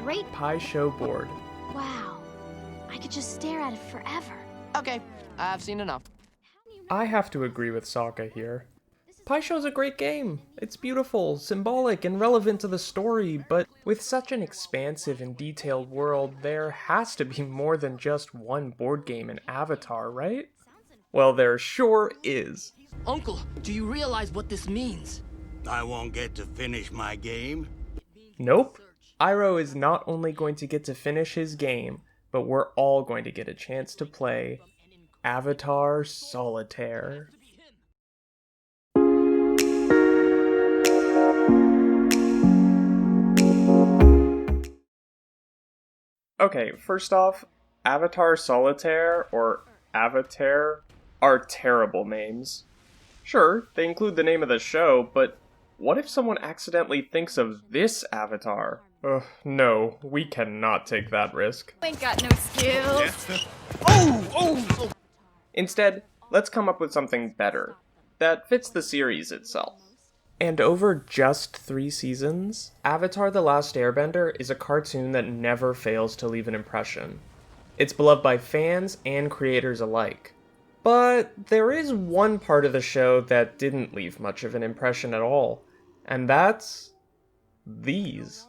great Pai Sho board. Wow. I could just stare at it forever. Okay, I've seen enough. I have to agree with Sokka here. Pai Sho's a great game. It's beautiful, symbolic, and relevant to the story, but with such an expansive and detailed world, there has to be more than just one board game in Avatar, right? Well, there sure is. Uncle, do you realize what this means? I won't get to finish my game. Nope. Iroh is not only going to get to finish his game, but we're all going to get a chance to play Airbender Solitaire. Okay, first off, Airbender Solitaire or Avataire are terrible names. Sure, they include the name of the show, but what if someone accidentally thinks of this avatar? Ugh, no, we cannot take that risk. Ain't got no skills. Oh! Instead, let's come up with something better, that fits the series itself. And over just 3 seasons, Avatar: The Last Airbender is a cartoon that never fails to leave an impression. It's beloved by fans and creators alike. But there is one part of the show that didn't leave much of an impression at all, and that's these.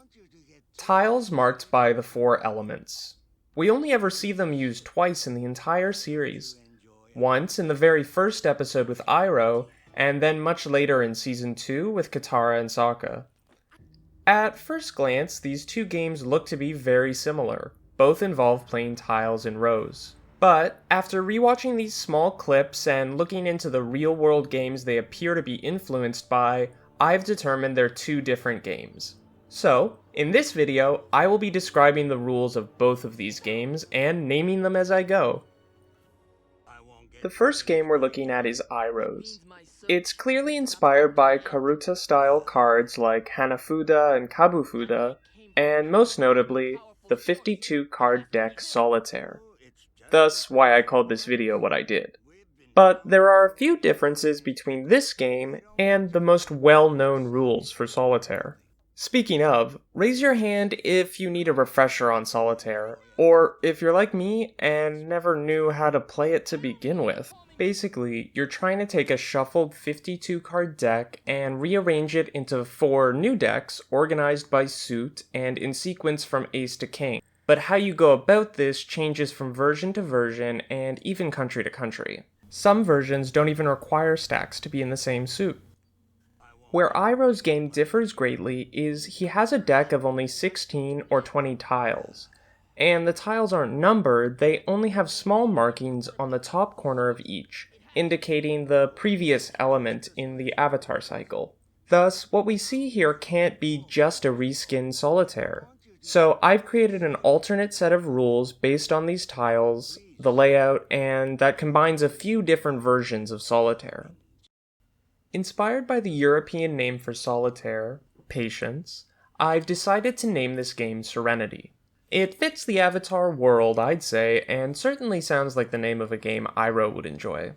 Tiles marked by the 4 elements. We only ever see them used twice in the entire series. Once in the very first episode with Iroh, and then much later in Season 2 with Katara and Sokka. At first glance, these 2 games look to be very similar. Both involve playing tiles in rows. But after rewatching these small clips and looking into the real-world games they appear to be influenced by, I've determined they're 2 different games. So, in this video, I will be describing the rules of both of these games and naming them as I go. The first game we're looking at is Iroh's. It's clearly inspired by Karuta-style cards like Hanafuda and Kabufuda, and most notably, the 52-card deck Solitaire. Thus, why I called this video what I did. But there are a few differences between this game and the most well-known rules for Solitaire. Speaking of, raise your hand if you need a refresher on Solitaire, or if you're like me and never knew how to play it to begin with. Basically, you're trying to take a shuffled 52-card deck and rearrange it into 4 new decks organized by suit and in sequence from ace to king. But how you go about this changes from version to version and even country to country. Some versions don't even require stacks to be in the same suit. Where Iroh's game differs greatly is he has a deck of only 16 or 20 tiles. And the tiles aren't numbered, they only have small markings on the top corner of each, indicating the previous element in the Avatar cycle. Thus, what we see here can't be just a reskinned Solitaire. So I've created an alternate set of rules based on these tiles, the layout, and that combines a few different versions of Solitaire. Inspired by the European name for solitaire, patience, I've decided to name this game Serenity. It fits the Avatar world, I'd say, and certainly sounds like the name of a game Iroh would enjoy.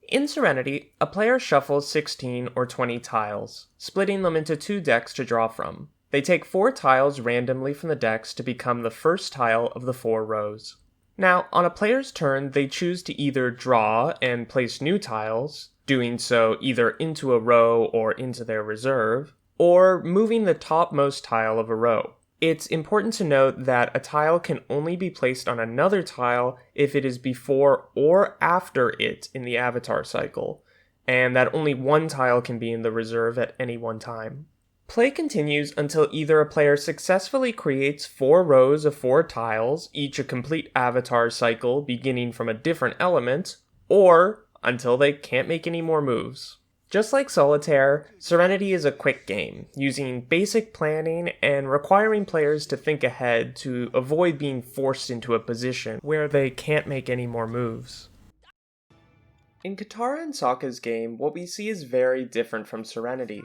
In Serenity, a player shuffles 16 or 20 tiles, splitting them into 2 decks to draw from. They take 4 tiles randomly from the decks to become the first tile of the 4 rows. Now, on a player's turn, they choose to either draw and place new tiles, doing so either into a row or into their reserve, or moving the topmost tile of a row. It's important to note that a tile can only be placed on another tile if it is before or after it in the Avatar cycle, and that only one tile can be in the reserve at any one time. Play continues until either a player successfully creates 4 rows of 4 tiles, each a complete Avatar cycle beginning from a different element, or until they can't make any more moves. Just like Solitaire, Serenity is a quick game, using basic planning and requiring players to think ahead to avoid being forced into a position where they can't make any more moves. In Katara and Sokka's game, what we see is very different from Serenity.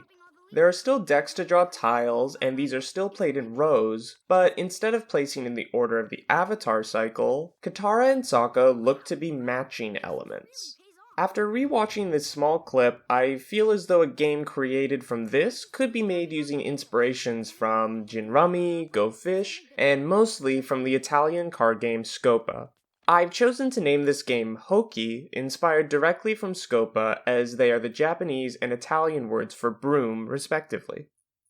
There are still decks to draw tiles, and these are still played in rows, but instead of placing in the order of the Avatar cycle, Katara and Sokka look to be matching elements. After rewatching this small clip, I feel as though a game created from this could be made using inspirations from Gin Rummy, Go Fish, and mostly from the Italian card game Scopa. I've chosen to name this game Hoki, inspired directly from Scopa, as they are the Japanese and Italian words for broom, respectively.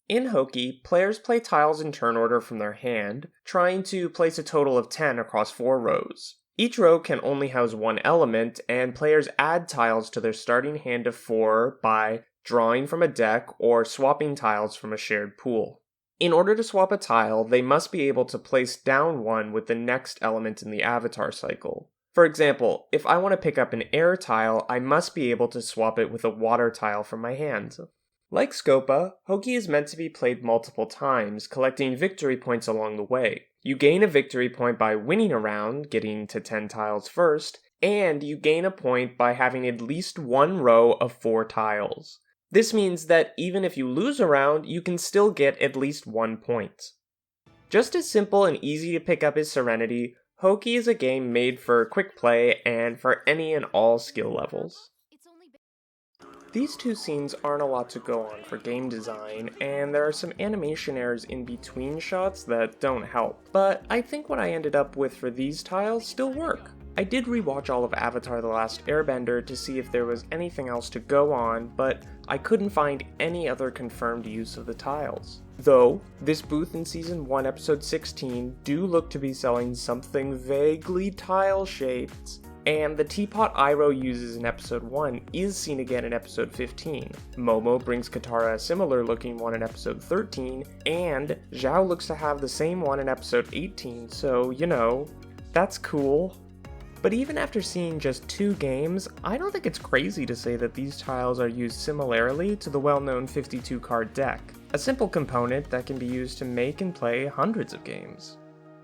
In Hoki, players play tiles in turn order from their hand, trying to place a total of 10 across 4 rows. Each row can only house one element, and players add tiles to their starting hand of 4 by drawing from a deck or swapping tiles from a shared pool. In order to swap a tile, they must be able to place down one with the next element in the avatar cycle. For example, if I want to pick up an air tile, I must be able to swap it with a water tile from my hand. Like Scopa, Hoki is meant to be played multiple times, collecting victory points along the way. You gain a victory point by winning a round, getting to 10 tiles first, and you gain a point by having at least one row of 4 tiles. This means that even if you lose a round, you can still get at least 1 point. Just as simple and easy to pick up as Serenity, Hoki is a game made for quick play and for any and all skill levels. These two scenes aren't a lot to go on for game design, and there are some animation errors in between shots that don't help, but I think what I ended up with for these tiles still work. I did rewatch all of Avatar: The Last Airbender to see if there was anything else to go on, but I couldn't find any other confirmed use of the tiles. Though, this booth in Season 1 Episode 16 do look to be selling something vaguely tile-shaped, and the teapot Iroh uses in Episode 1 is seen again in Episode 15. Momo brings Katara a similar looking one in Episode 13, and Zhao looks to have the same one in Episode 18, so, you know, that's cool. But even after seeing just 2 games, I don't think it's crazy to say that these tiles are used similarly to the well-known 52 card deck, a simple component that can be used to make and play hundreds of games.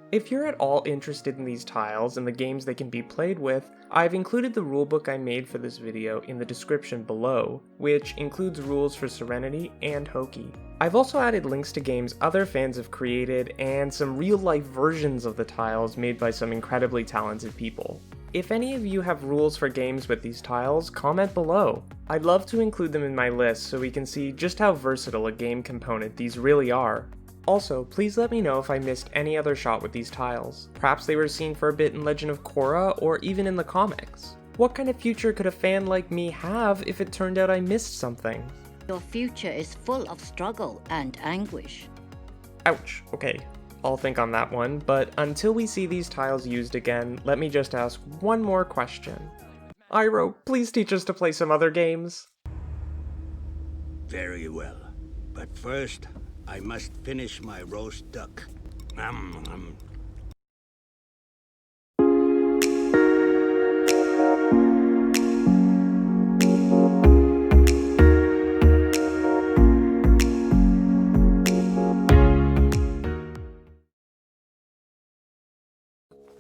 If you're at all interested in these tiles and the games they can be played with, I've included the rulebook I made for this video in the description below, which includes rules for Serenity and Hoki. I've also added links to games other fans have created and some real-life versions of the tiles made by some incredibly talented people. If any of you have rules for games with these tiles, comment below. I'd love to include them in my list so we can see just how versatile a game component these really are. Also, please let me know if I missed any other shot with these tiles. Perhaps they were seen for a bit in Legend of Korra, or even in the comics. What kind of future could a fan like me have if it turned out I missed something? Your future is full of struggle and anguish. Ouch, okay. I'll think on that one, but until we see these tiles used again, let me just ask one more question. Iroh, please teach us to play some other games. Very well. But first, I must finish my roast duck.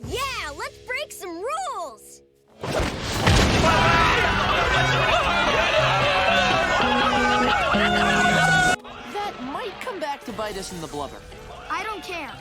Yeah, let's break some rules! That might come back to bite us in the blubber. I don't care.